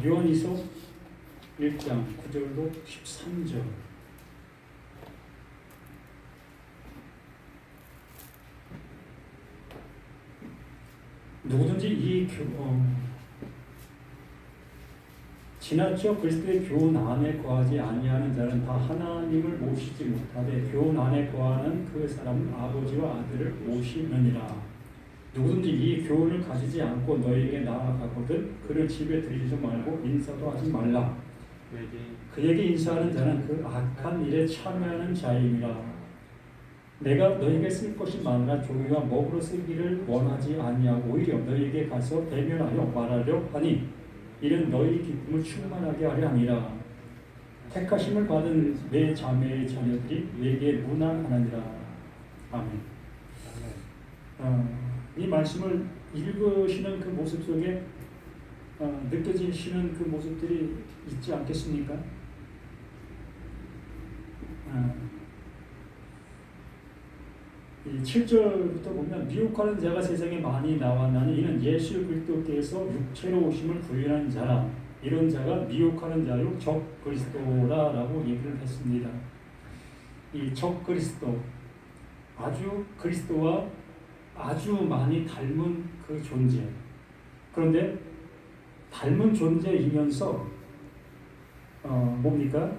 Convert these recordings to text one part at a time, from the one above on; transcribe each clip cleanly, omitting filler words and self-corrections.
요한이서 1장 9절로 13절. 누구든지 지나쳐 그리스도의 교훈 안에 거하지 아니하는 자는 다 하나님을 모시지 못하되 교훈 안에 거하는 그 사람은 아버지와 아들을 모시느니라. 누구든지 이 교훈을 가지지 않고 너희에게 나아가거든 그를 집에 들이지 말고 인사도 하지 말라. 그에게 인사하는 자는 그 악한 일에 참여하는 자임이라. 내가 너에게 쓸 것이 많으나 종이와 먹으로 쓰기를 원하지 아니하고 오히려 너에게 가서 대면하여 말하려 하니 이는 너희 기쁨을 충만하게 하려 함이라. 택하심을 받은 내 자매의 자녀들이 내게 무난하느니라. 아멘. 이 말씀을 읽으시는 그 모습 속에 느껴지시는 그 모습들이 있지 않겠습니까? 이 7절부터 보면 미혹하는 자가 세상에 많이 나왔나니 이는 예수 그리스도께서 육체로 오심을 부인하는 자라. 이런 자가 미혹하는 자요 적 그리스도라라고 얘기를 했습니다. 이 적 그리스도, 아주 그리스도와 아주 많이 닮은 그 존재. 그런데 닮은 존재이면서 뭡니까?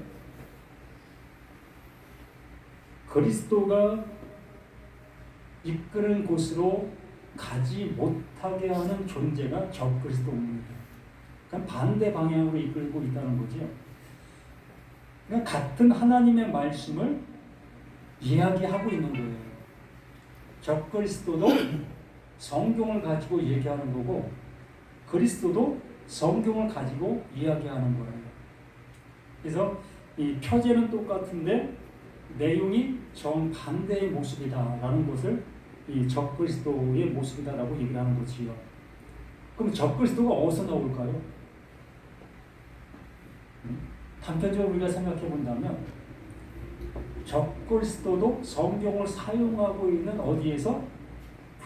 그리스도가 이끄는 곳으로 가지 못하게 하는 존재가 적 그리스도입니다. 그러니까 반대 방향으로 이끌고 있다는 거죠. 그러니까 같은 하나님의 말씀을 이야기하고 있는 거예요. 적 그리스도도 성경을 가지고 얘기하는 거고 그리스도도 성경을 가지고 이야기하는 거예요. 그래서 이 표제는 똑같은데 내용이 정반대의 모습이다라는 것을 이 적그리스도의 모습이다라고 얘기를 하는 거지요. 그럼 적그리스도가 어디서 나올까요? 단편적으로 우리가 생각해 본다면 적그리스도도 성경을 사용하고 있는 어디에서?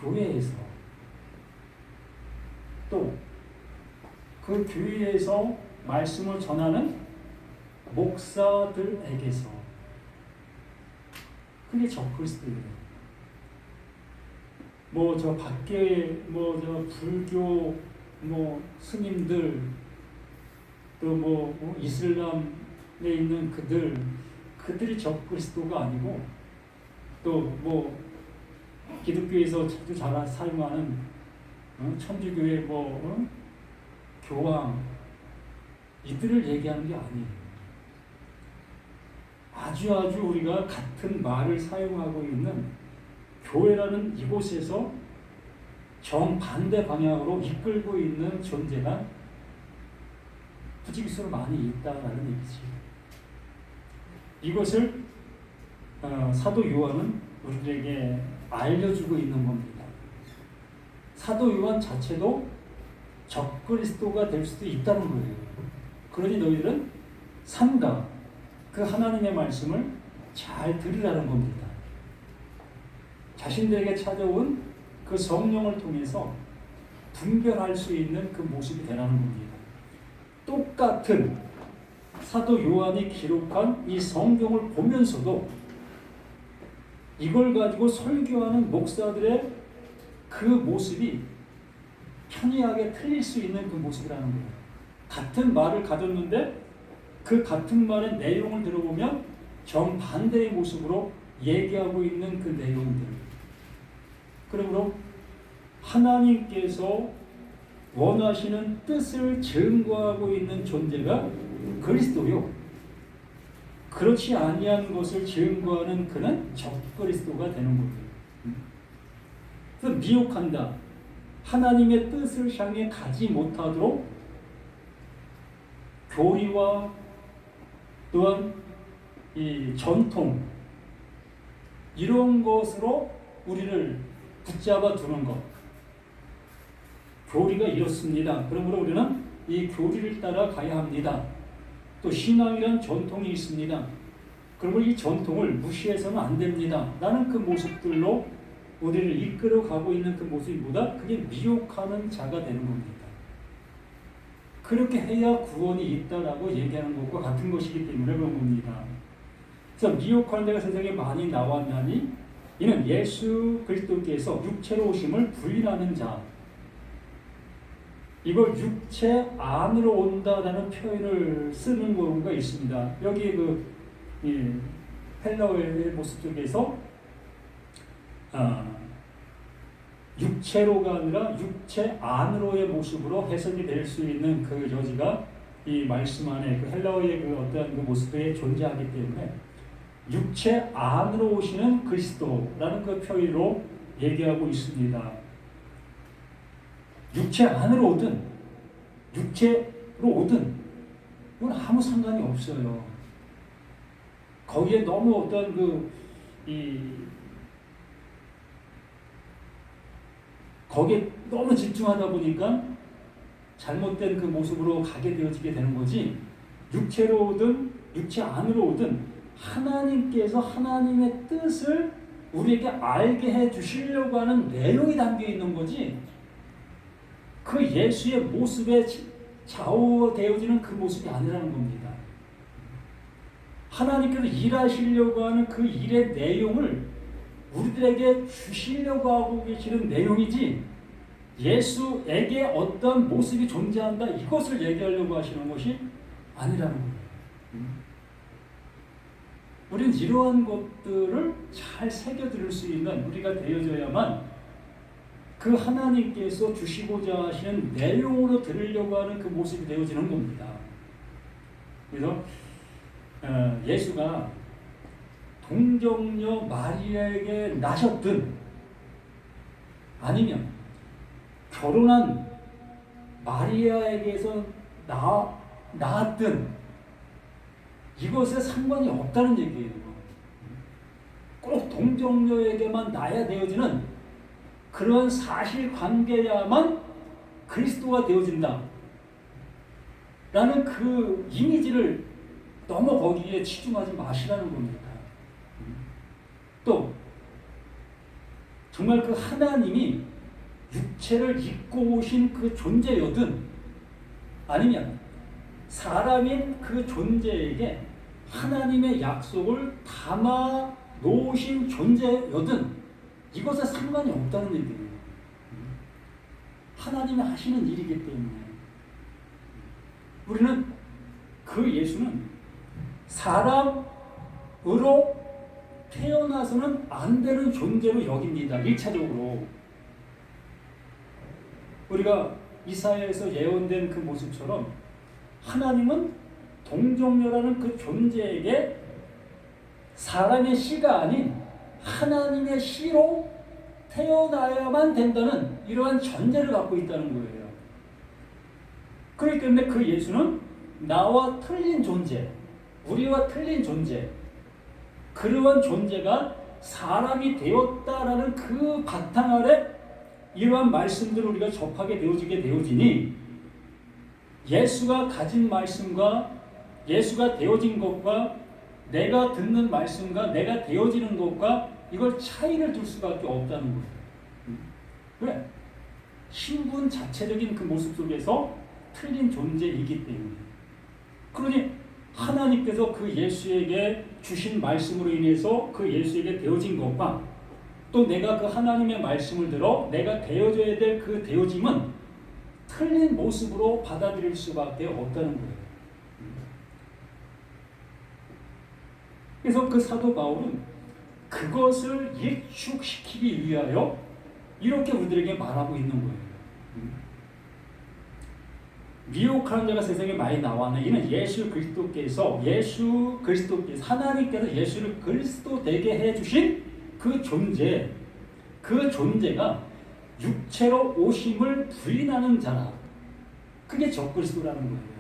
교회에서. 또 그 교회에서 말씀을 전하는 목사들에게서. 그게 적그리스도예요. 뭐 저 밖에 뭐 저 불교 뭐 스님들 또 뭐 이슬람에 있는 그들이 적그리스도가 아니고 또 뭐 기독교에서 자주 잘 사용하는 천주교의 교황 이들을 얘기하는 게 아니에요. 아주 우리가 같은 말을 사용하고 있는 교회라는 이곳에서 정반대 방향으로 이끌고 있는 존재가 부지기수로 많이 있다라는 얘기지. 이것을 사도 요한은 우리들에게 알려주고 있는 겁니다. 사도 요한 자체도 적그리스도가 될 수도 있다는 거예요. 그러니 너희들은 삼가 그 하나님의 말씀을 잘 들으라는 겁니다. 자신들에게 찾아온 그 성령을 통해서 분별할 수 있는 그 모습이 되라는 겁니다. 똑같은 사도 요한이 기록한 이 성경을 보면서도 이걸 가지고 설교하는 목사들의 그 모습이 편이하게 틀릴 수 있는 그 모습이라는 거예요. 같은 말을 가졌는데 그 같은 말의 내용을 들어보면 정반대의 모습으로 얘기하고 있는 그 내용들. 그러므로 하나님께서 원하시는 뜻을 증거하고 있는 존재가 그리스도요. 그렇지 아니한 것을 증거하는 그는 적그리스도가 되는 거예요. 그래서 미혹한다. 하나님의 뜻을 향해 가지 못하도록 교리와 또한 이 전통 이런 것으로 우리를 붙잡아 두는 것. 교리가 이렇습니다. 그러므로 우리는 이 교리를 따라 가야 합니다. 또 신앙이란 전통이 있습니다. 그러므로 이 전통을 무시해서는 안 됩니다. 라는 그 모습들로 우리를 이끌어 가고 있는 그 모습보다 그게 미혹하는 자가 되는 겁니다. 그 그렇게 해야 구원이 있다라고 얘기하는 것과 같은 것이기 때문에 그런 겁니다. 그래서 미혹하는 가 세상에 많이 나왔나니 이는 예수 그리스도께서 육체로 오심을 부인하는 자, 이걸 육체 안으로 온다라는 표현을 쓰는 경우가 있습니다. 여기 헬라어의 모습 속에서 육체로가 아니라 육체 안으로의 모습으로 해석이 될 수 있는 그 여지가 이 말씀 안에 그 헬라어의 그 어떠한 그 모습에 존재하기 때문에 육체 안으로 오시는 그리스도라는 그 표현으로 얘기하고 있습니다. 육체 안으로 오든 육체로 오든 이건 아무 상관이 없어요. 거기에 너무 어떤 거기에 너무 집중하다 보니까 잘못된 그 모습으로 가게 되어지게 되는 거지, 육체로 오든 육체 안으로 오든 하나님께서 하나님의 뜻을 우리에게 알게 해 주시려고 하는 내용이 담겨 있는 거지, 그 예수의 모습에 좌우되어지는 그 모습이 아니라는 겁니다. 하나님께서 일하시려고 하는 그 일의 내용을 우리들에게 주시려고 하고 계시는 내용이지, 예수에게 어떤 모습이 존재한다 이것을 얘기하려고 하시는 것이 아니라는 거예요. 우리는 이러한 것들을 잘 새겨들을 수 있는 우리가 되어져야만 그 하나님께서 주시고자 하시는 내용으로 들으려고 하는 그 모습이 되어지는 겁니다. 그래서 예수가 동정녀 마리아에게 나셨든 아니면 결혼한 마리아에게서 낳았든 이것에 상관이 없다는 얘기예요. 꼭 동정녀에게만 낳아야 되어지는 그런 사실관계야만 그리스도가 되어진다 라는 그 이미지를 너무 거기에 치중하지 마시라는 겁니다. 또 정말 그 하나님이 육체를 입고 오신 그 존재여든 아니면 사람인 그 존재에게 하나님의 약속을 담아 놓으신 존재여든 이것에 상관이 없다는 얘기예요. 하나님이 하시는 일이기 때문에 우리는 그 예수는 사람으로 태어나서는 안 되는 존재로 여깁니다. 1차적으로 우리가 이사야에서 예언된 그 모습처럼 하나님은 동정녀라는 그 존재에게 사람의 씨가 아닌 하나님의 씨로 태어나야만 된다는 이러한 전제를 갖고 있다는 거예요. 그렇기 때문에 그 예수는 나와 틀린 존재, 우리와 틀린 존재, 그러한 존재가 사람이 되었다라는 그 바탕 아래 이러한 말씀들을 우리가 접하게 되어지니 예수가 가진 말씀과 예수가 되어진 것과 내가 듣는 말씀과 내가 되어지는 것과 이걸 차이를 둘 수밖에 없다는 거예요. 왜? 신분 자체적인 그 모습 속에서 틀린 존재이기 때문에. 그러니 하나님께서 그 예수에게 주신 말씀으로 인해서 그 예수에게 되어진 것과 또 내가 그 하나님의 말씀을 들어 내가 되어져야 될 그 되어짐은 틀린 모습으로 받아들일 수밖에 없다는 거예요. 그래서 그 사도 바울은 그것을 일축시키기 위하여 이렇게 우리들에게 말하고 있는 거예요. 미혹하는 자가 세상에 많이 나왔네. 이는 예수 그리스도께서 하나님께서 예수를 그리스도 되게 해주신 그 존재가 육체로 오심을 부인하는 자라. 그게 적그리스도라는 거예요.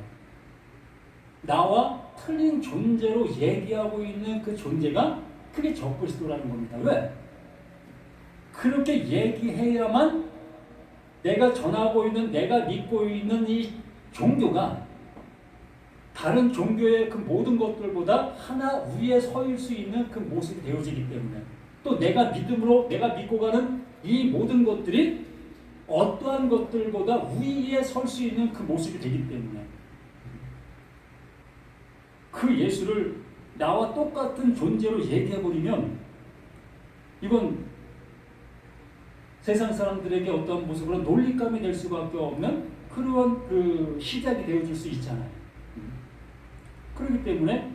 나와 틀린 존재로 얘기하고 있는 그 존재가 그게 적그리스도라는 겁니다. 왜? 그렇게 얘기해야만 내가 전하고 있는, 내가 믿고 있는 이 종교가 다른 종교의 그 모든 것들보다 하나 위에 서일 수 있는 그 모습이 되어지기 때문에, 또 내가 믿음으로 내가 믿고 가는 이 모든 것들이 어떠한 것들보다 위에 설 수 있는 그 모습이 되기 때문에 그 예수를 나와 똑같은 존재로 얘기해버리면 이건 세상 사람들에게 어떤 모습으로 놀림감이 될 수밖에 없는 그런 그 시작이 되어질 수 있잖아요. 그렇기 때문에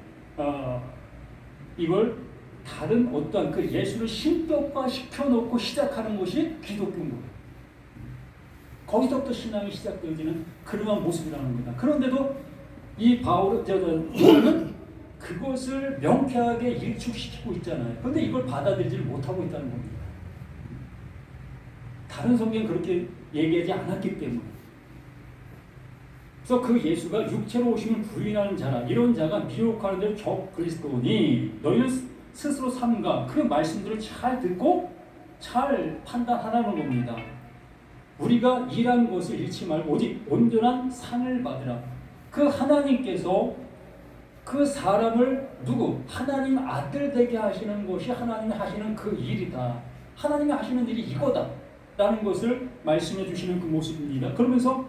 이걸 다른 어떤 그 예수를 신격화 시켜놓고 시작하는 것이 기독교인 거예요. 거기서부터 신앙이 시작되어지는 그러한 모습이라는 겁니다. 그런데도 이 바울은 그것을 명쾌하게 일축시키고 있잖아요. 그런데 이걸 받아들이지 못하고 있다는 겁니다. 다른 성경은 그렇게 얘기하지 않았기 때문에. 그래서 그 예수가 육체로 오심을 부인하는 자라, 이런 자가 미혹하는 대로 적 그리스도니 너희는 스스로 삼가. 그 말씀들을 잘 듣고 잘 판단하라는 겁니다. 우리가 일한 것을 잃지 말고 오직 온전한 상을 받으라. 그 하나님께서 그 사람을 하나님 아들 되게 하시는 것이 하나님이 하시는 그 일이다. 하나님이 하시는 일이 이거다 라는 것을 말씀해 주시는 그 모습입니다. 그러면서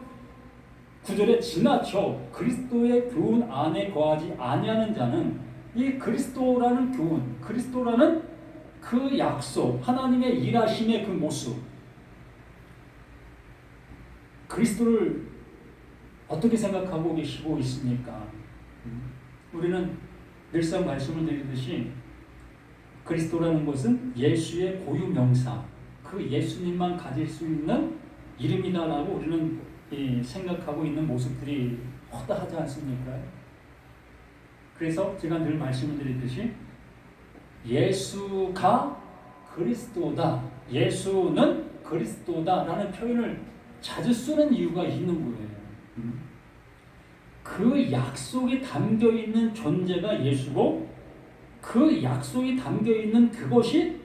9절에 지나쳐 그리스도의 교훈 안에 거하지 아니하는 자는, 이 그리스도라는 교훈, 그리스도라는 그 약속, 하나님의 일하심의 그 모습, 그리스도를 어떻게 생각하고 계시고 있습니까? 우리는 늘상 말씀을 드리듯이 그리스도라는 것은 예수의 고유명사, 그 예수님만 가질 수 있는 이름이다라고 우리는 생각하고 있는 모습들이 허다하지 않습니까? 그래서 제가 늘 말씀을 드리듯이 예수가 그리스도다, 예수는 그리스도다라는 표현을 자주 쓰는 이유가 있는 거예요. 그 약속이 담겨있는 존재가 예수고 그 약속이 담겨있는 그것이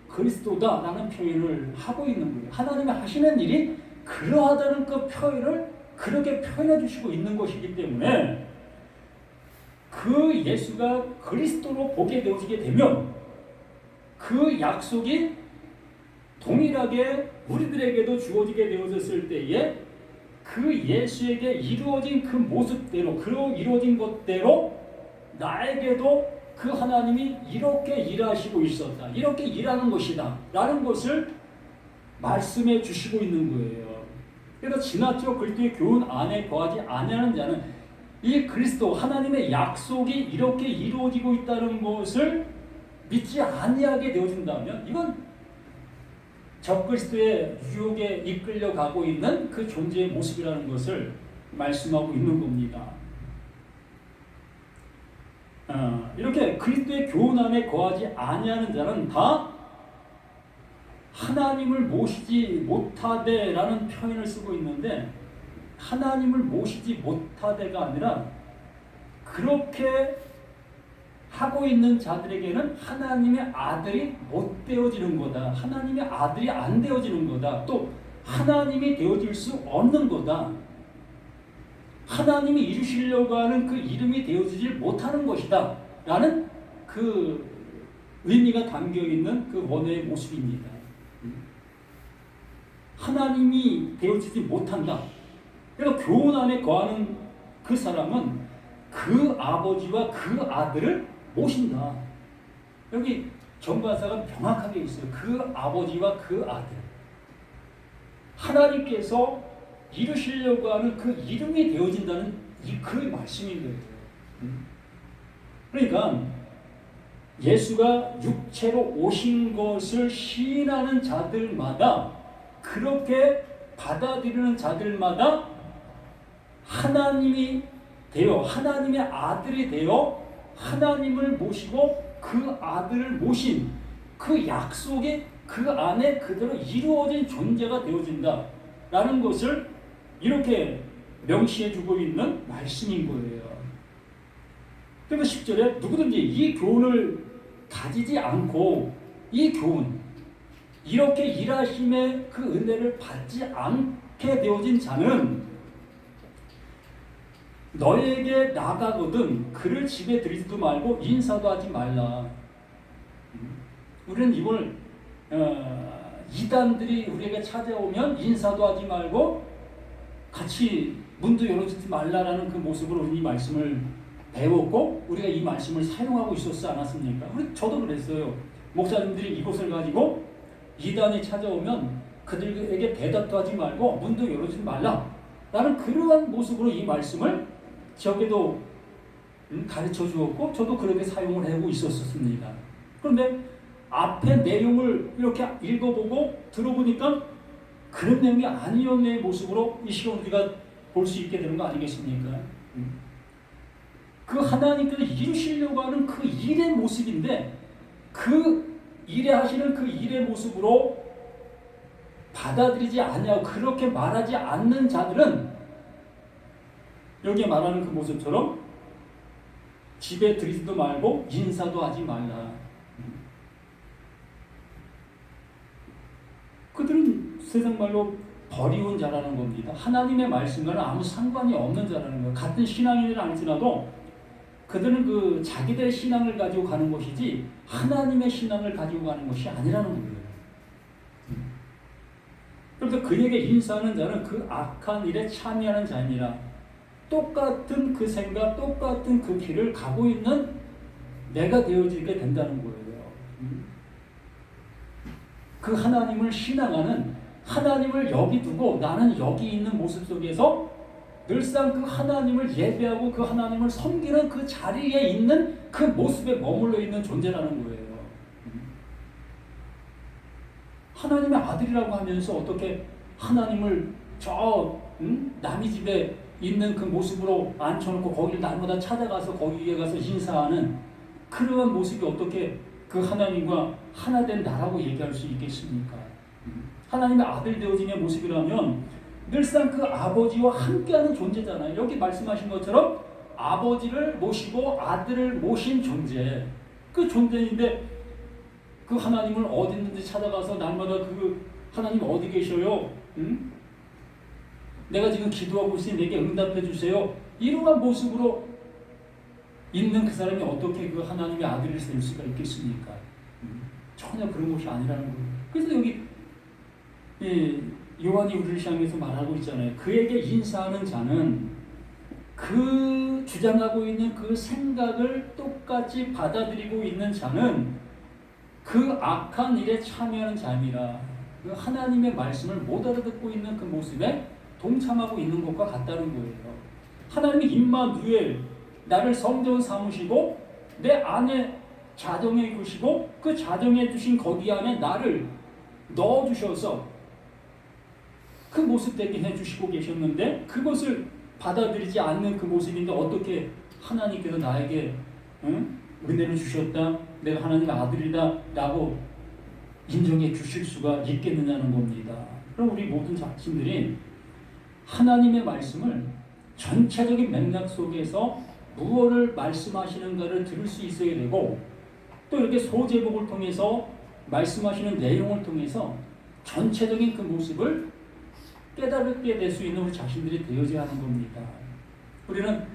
그리스도다라는 표현을 하고 있는 거예요. 하나님이 하시는 일이 그러하다는 그 표현을 그렇게 표현해 주시고 있는 것이기 때문에 그 예수가 그리스도로 보게 되어지게 되면 그 약속이 동일하게 우리들에게도 주어지게 되어졌을 때에 그 예수에게 이루어진 그 모습대로, 그 이루어진 것대로 나에게도 그 하나님이 이렇게 일하시고 있었다, 이렇게 일하는 것이다 라는 것을 말씀해 주시고 있는 거예요. 그래서 지나쳐 그리스도의 교훈 안에 거하지 아니하는 자는 이 그리스도 하나님의 약속이 이렇게 이루어지고 있다는 것을 믿지 아니하게 되어진다면 이건 적그리스도의 유혹에 이끌려가고 있는 그 존재의 모습이라는 것을 말씀하고 있는 겁니다. 이렇게 그리스도의 교훈 안에 거하지 아니하는 자는 다 하나님을 모시지 못하되라는 표현을 쓰고 있는데, 하나님을 모시지 못하되가 아니라 그렇게 하고 있는 자들에게는 하나님의 아들이 못 되어지는 거다. 하나님의 아들이 안 되어지는 거다. 또 하나님이 되어질 수 없는 거다. 하나님이 이루시려고 하는 그 이름이 되어지지 못하는 것이다 라는 그 의미가 담겨있는 그 원어의 모습입니다. 하나님이 되어지지 못한다. 그러니까 교훈 안에 거하는 그 사람은 그 아버지와 그 아들을 모신다. 여기 정관사가 명확하게 있어요. 그 아버지와 그 아들, 하나님께서 이루시려고 하는 그 이름이 되어진다는 그 말씀인 거예요. 그러니까 예수가 육체로 오신 것을 시인하는 자들마다, 그렇게 받아들이는 자들마다 하나님이 되어, 하나님의 아들이 되어 하나님을 모시고 그 아들을 모신 그 약속이 그 안에 그대로 이루어진 존재가 되어진다 라는 것을 이렇게 명시해 주고 있는 말씀인 거예요. 그래서 10절에 누구든지 이 교훈을 가지지 않고 이 교훈, 이렇게 일하심의 그 은혜를 받지 않게 되어진 자는 너에게 나가거든 그를 집에 들이지도 말고 인사도 하지 말라. 우리는 이걸 이단들이 우리에게 찾아오면 인사도 하지 말고 같이 문도 열어주지 말라라는 그 모습으로 이 말씀을 배웠고 우리가 이 말씀을 사용하고 있었지 않았습니까? 저도 그랬어요. 목사님들이 이것을 가지고 이단이 찾아오면 그들에게 대답도 하지 말고 문도 열어주지 말라. 나는 그러한 모습으로 이 말씀을 저에게도 가르쳐 주었고 저도 그렇게 사용을 하고 있었습니다. 그런데 앞에 내용을 이렇게 읽어보고 들어보니까 그런 내용이 아니었는 모습으로 이 시간 우리가 볼 수 있게 되는 거 아니겠습니까? 그 하나님께서 이루시려고 하는 그 일의 모습인데 그 일에 하시는 그 일의 모습으로 받아들이지 않냐고 그렇게 말하지 않는 자들은 여기에 말하는 그 모습처럼 집에 들이지도 말고 인사도 하지 말라. 그들은 세상 말로 버리운 자라는 겁니다. 하나님의 말씀과는 아무 상관이 없는 자라는 거예요. 같은 신앙인은 아니지라도 그들은 그 자기들의 신앙을 가지고 가는 것이지 하나님의 신앙을 가지고 가는 것이 아니라는 거예요. 그래서 그에게 인사하는 자는 그 악한 일에 참여하는 자니라. 똑같은 그 생각, 똑같은 그 길을 가고 있는 내가 되어지게 된다는 거예요. 그 하나님을 신앙하는 하나님을 여기 두고 나는 여기 있는 모습 속에서 늘상 그 하나님을 예배하고 그 하나님을 섬기는 그 자리에 있는 그 모습에 머물러 있는 존재라는 거예요. 하나님의 아들이라고 하면서 어떻게 하나님을 남의 집에 있는 그 모습으로 앉혀놓고 거기를 날마다 찾아가서 거기에 가서 인사하는 그러한 모습이 어떻게 그 하나님과 하나 된 나라고 얘기할 수 있겠습니까? 하나님의 아들 되어짐의 모습이라면 늘상 그 아버지와 함께하는 존재잖아요. 여기 말씀하신 것처럼 아버지를 모시고 아들을 모신 존재, 그 존재인데 그 하나님을 어디 있는지 찾아가서 날마다 그 하나님 어디 계셔요? 응? 내가 지금 기도하고 있으니 내게 응답해 주세요. 이러한 모습으로 있는 그 사람이 어떻게 그 하나님의 아들을 될 수가 있겠습니까? 전혀 그런 것이 아니라는 거예요. 그래서 여기 요한이 우리를 향해서 말하고 있잖아요. 그에게 인사하는 자는 그 주장하고 있는 그 생각을 똑같이 받아들이고 있는 자는 그 악한 일에 참여하는 자입니다. 그 하나님의 말씀을 못 알아듣고 있는 그 모습에 동참하고 있는 것과 같다는 거예요. 하나님이 임마누엘 나를 성전 삼으시고 내 안에 자정해 두시고 그 자정해 두신 거기 안에 나를 넣어 주셔서 그 모습 되게 해주시고 계셨는데 그것을 받아들이지 않는 그 모습인데 어떻게 하나님께서 나에게 은혜를 주셨다, 내가 하나님의 아들이다 라고 인정해 주실 수가 있겠느냐는 겁니다. 그럼 우리 모든 자신들이 하나님의 말씀을 전체적인 맥락 속에서 무엇을 말씀하시는가를 들을 수 있어야 되고 또 이렇게 소제목을 통해서 말씀하시는 내용을 통해서 전체적인 그 모습을 깨달게 될 수 있는 우리 자신들이 되어져야 하는 겁니다. 우리는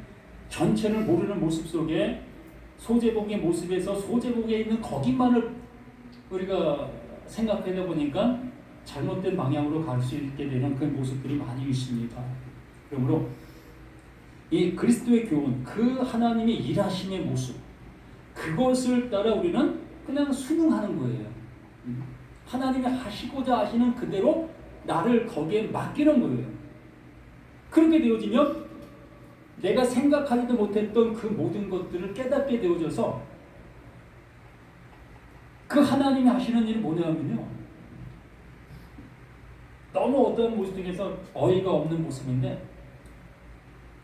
전체를 모르는 모습 속에 소제복의 모습에서 소제복에 있는 거기만을 우리가 생각하다 보니까 잘못된 방향으로 갈 수 있게 되는 그 모습들이 많이 있습니다. 그러므로 이 그리스도의 교훈, 그 하나님의 일하심의 모습, 그것을 따라 우리는 그냥 순응하는 거예요. 하나님이 하시고자 하시는 그대로 나를 거기에 맡기는 거예요. 그렇게 되어지면 내가 생각하지도 못했던 그 모든 것들을 깨닫게 되어져서 그 하나님이 하시는 일이 뭐냐면요, 너무 어떤 모습 중에서 어이가 없는 모습인데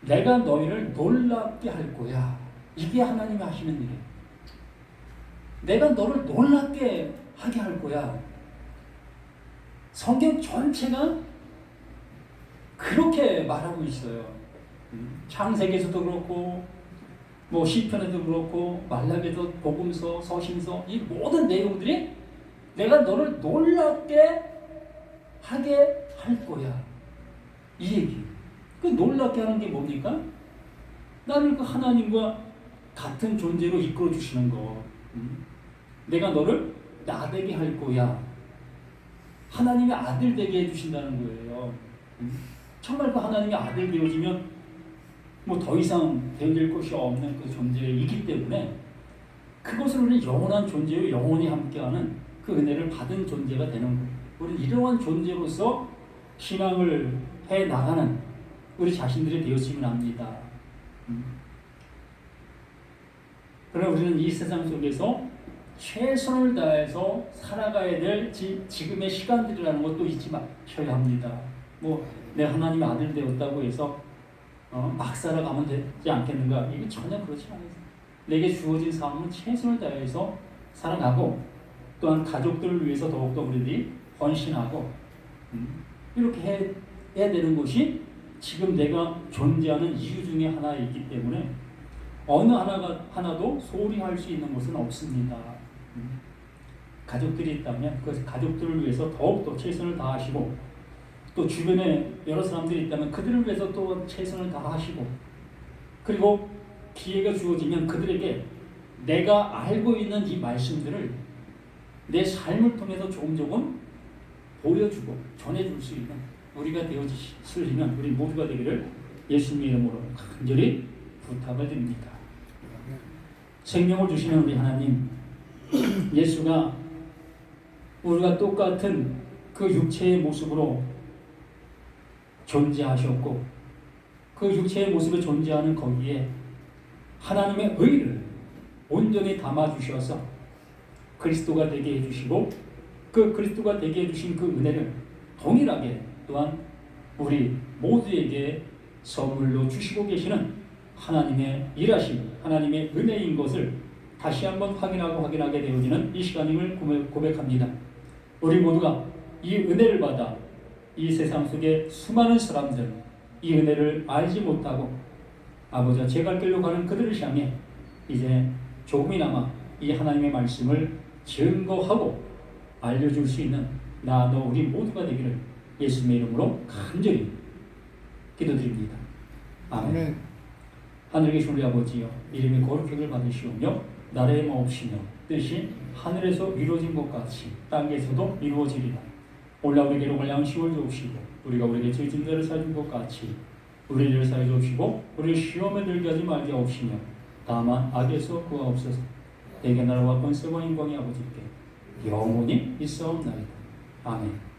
내가 너희를 놀랍게 할 거야. 이게 하나님이 하시는 일이에요. 내가 너를 놀랍게 하게 할 거야. 성경 전체가 그렇게 말하고 있어요. 창세기에서도 그렇고 뭐 시편에도 그렇고 말라기에도 복음서, 서신서 이 모든 내용들이 내가 너를 놀랍게 하게 할 거야. 이 얘기. 그 놀랍게 하는 게 뭡니까? 나를 그 하나님과 같은 존재로 이끌어 주시는 거. 내가 너를 나되게 할 거야. 하나님의 아들 되게 해주신다는 거예요. 정말 그 하나님의 아들 되어지면 뭐 더 이상 되어질 것이 없는 그 존재이기 때문에 그것을 우리는 영원한 존재요 영원히 함께하는 그 은혜를 받은 존재가 되는 거예요. 우리는 이러한 존재로서 신앙을 해 나가는 우리 자신들이 되었으면 합니다. 그러나 우리는 이 세상 속에서 최선을 다해서 살아가야 될 지금의 시간들이라는 것도 잊지 마셔야 합니다. 뭐 내 하나님의 아들 되었다고 해서 막 살아가면 되지 않겠는가? 이게 전혀 그렇지 않아요. 내게 주어진 삶은 최선을 다해서 살아가고 또한 가족들을 위해서 더욱더 우리들이 헌신하고 이렇게 해야 되는 것이 지금 내가 존재하는 이유 중에 하나이기 때문에 어느 하나도 소홀히 할 수 있는 것은 없습니다. 가족들이 있다면 그 가족들을 위해서 더욱더 최선을 다하시고 또 주변에 여러 사람들이 있다면 그들을 위해서 또 최선을 다하시고 그리고 기회가 주어지면 그들에게 내가 알고 있는 이 말씀들을 내 삶을 통해서 조금 보여주고 전해줄 수 있는 우리가 되어지시면 우리 모두가 되기를 예수님의 이름으로 간절히 부탁을 드립니다. 생명을 주시는 우리 하나님, 예수가 우리가 똑같은 그 육체의 모습으로 존재하셨고 그 육체의 모습에 존재하는 거기에 하나님의 의를 온전히 담아주셔서 그리스도가 되게 해주시고 그 그리스도가 되게 해주신 그 은혜를 동일하게 또한 우리 모두에게 선물로 주시고 계시는 하나님의 일하심, 하나님의 은혜인 것을 다시 한번 확인하게 되어지는 이 시간임을 고백합니다. 우리 모두가 이 은혜를 받아 이 세상 속에 수많은 사람들 이 은혜를 알지 못하고 아버지와 제 갈 길로 가는 그들을 향해 이제 조금이나마 이 하나님의 말씀을 증거하고 알려줄 수 있는 나 너 우리 모두가 되기를 예수님의 이름으로 간절히 기도드립니다. 아멘. 하늘에 계신 우리 아버지여, 이름이 거룩하길 받으시오며 나라의 마옵시며 뜻이 하늘에서 이루어진 것 같이 땅에서도 이루어지리라. 올라 우리에게로 양식을 주옵시고 우리가 우리에게 죄진 자를 사준 것 같이 우리를 사해 주옵시고 우리를 시험에 들게 하지 말게 하옵시며 다만 악에서 구하옵소서. 내게 나라와 권세와 영광이 아버지께 영원히 있사옵나이다. 아멘.